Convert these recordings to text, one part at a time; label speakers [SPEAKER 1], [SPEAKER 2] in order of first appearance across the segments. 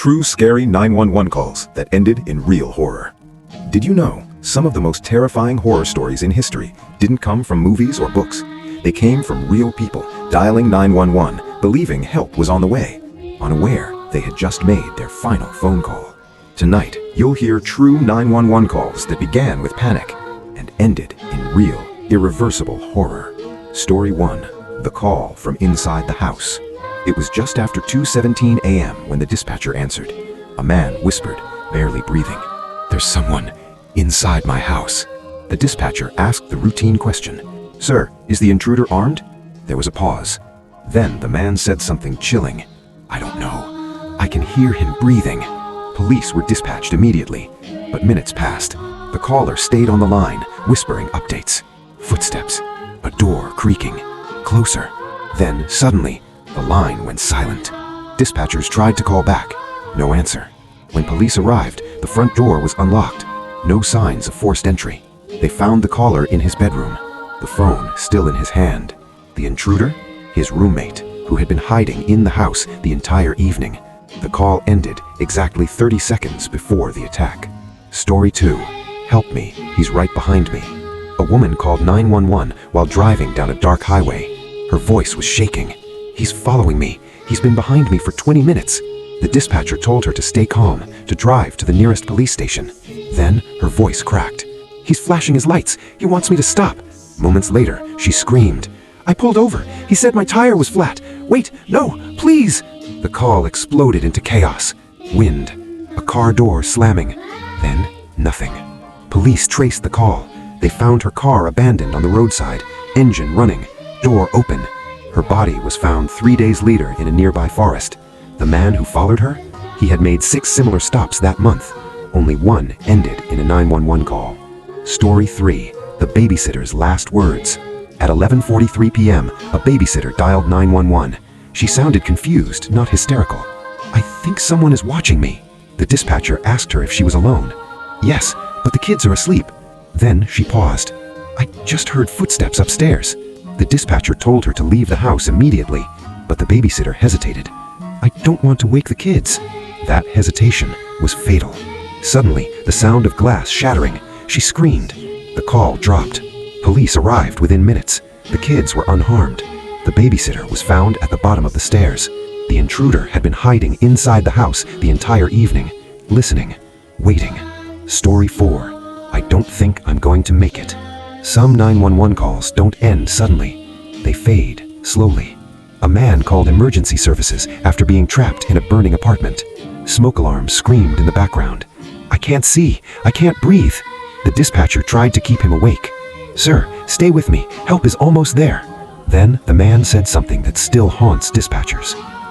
[SPEAKER 1] True scary 911 calls that ended in real horror. Did you know some of the most terrifying horror stories in history didn't come from movies or books? They came from real people dialing 911, believing help was on the way, unaware they had just made their final phone call. Tonight, you'll hear true 911 calls that began with panic and ended in real, irreversible horror. Story 1. The call from inside the house. It was just after 2:17 a.m. when the dispatcher answered. A man whispered, barely breathing, "There's someone inside my house." The dispatcher asked the routine question, "Sir, is the intruder armed?" There was a pause. Then the man said something chilling. "I don't know. I can hear him breathing." Police were dispatched immediately, but minutes passed. The caller stayed on the line, whispering updates. Footsteps, a door creaking, closer. Then, suddenly, the line went silent. Dispatchers tried to call back. No answer. When police arrived, the front door was unlocked. No signs of forced entry. They found the caller in his bedroom, the phone still in his hand. The intruder? His roommate, who had been hiding in the house the entire evening. The call ended exactly 30 seconds before the attack. Story 2. Help me, he's right behind me. A woman called 911 while driving down a dark highway. Her voice was shaking. "He's following me. He's been behind me for 20 minutes. The dispatcher told her to stay calm, to drive to the nearest police station. Then her voice cracked. "He's flashing his lights. He wants me to stop." Moments later, she screamed. "I pulled over. He said my tire was flat. Wait, no, please." The call exploded into chaos. Wind. A car door slamming. Then, nothing. Police traced the call. They found her car abandoned on the roadside, engine running, door open. Her body was found 3 days later in a nearby forest. The man who followed her? He had made 6 similar stops that month. Only one ended in a 911 call. Story 3. The babysitter's last words. At 11:43 p.m., a babysitter dialed 911. She sounded confused, not hysterical. "I think someone is watching me." The dispatcher asked her if she was alone. "Yes, but the kids are asleep." Then she paused. "I just heard footsteps upstairs." The dispatcher told her to leave the house immediately, but the babysitter hesitated. "I don't want to wake the kids." That hesitation was fatal. Suddenly, the sound of glass shattering. She screamed. The call dropped. Police arrived within minutes. The kids were unharmed. The babysitter was found at the bottom of the stairs. The intruder had been hiding inside the house the entire evening, listening, waiting. Story 4. I don't think I'm going to make it. Some 911 calls don't end suddenly. They fade, slowly. A man called emergency services after being trapped in a burning apartment. Smoke alarms screamed in the background. "I can't see. I can't breathe." The dispatcher tried to keep him awake. "Sir, stay with me. Help is almost there." Then the man said something that still haunts dispatchers.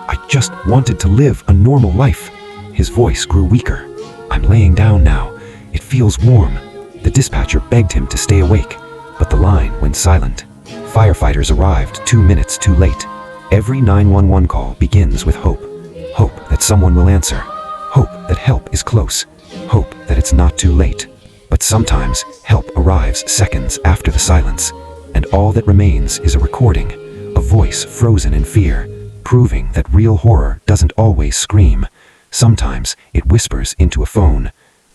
[SPEAKER 1] "I just wanted to live a normal life." His voice grew weaker. "I'm laying down now. It feels warm." The dispatcher begged him to stay awake, but the line went silent. Firefighters arrived 2 minutes too late. Every 911 call begins with hope. Hope that someone will answer. Hope that help is close. Hope that it's not too late. But sometimes help arrives seconds after the silence, and all that remains is a recording, a voice frozen in fear, proving that real horror doesn't always scream. Sometimes it whispers into a phone,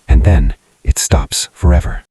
[SPEAKER 1] and then it stops forever.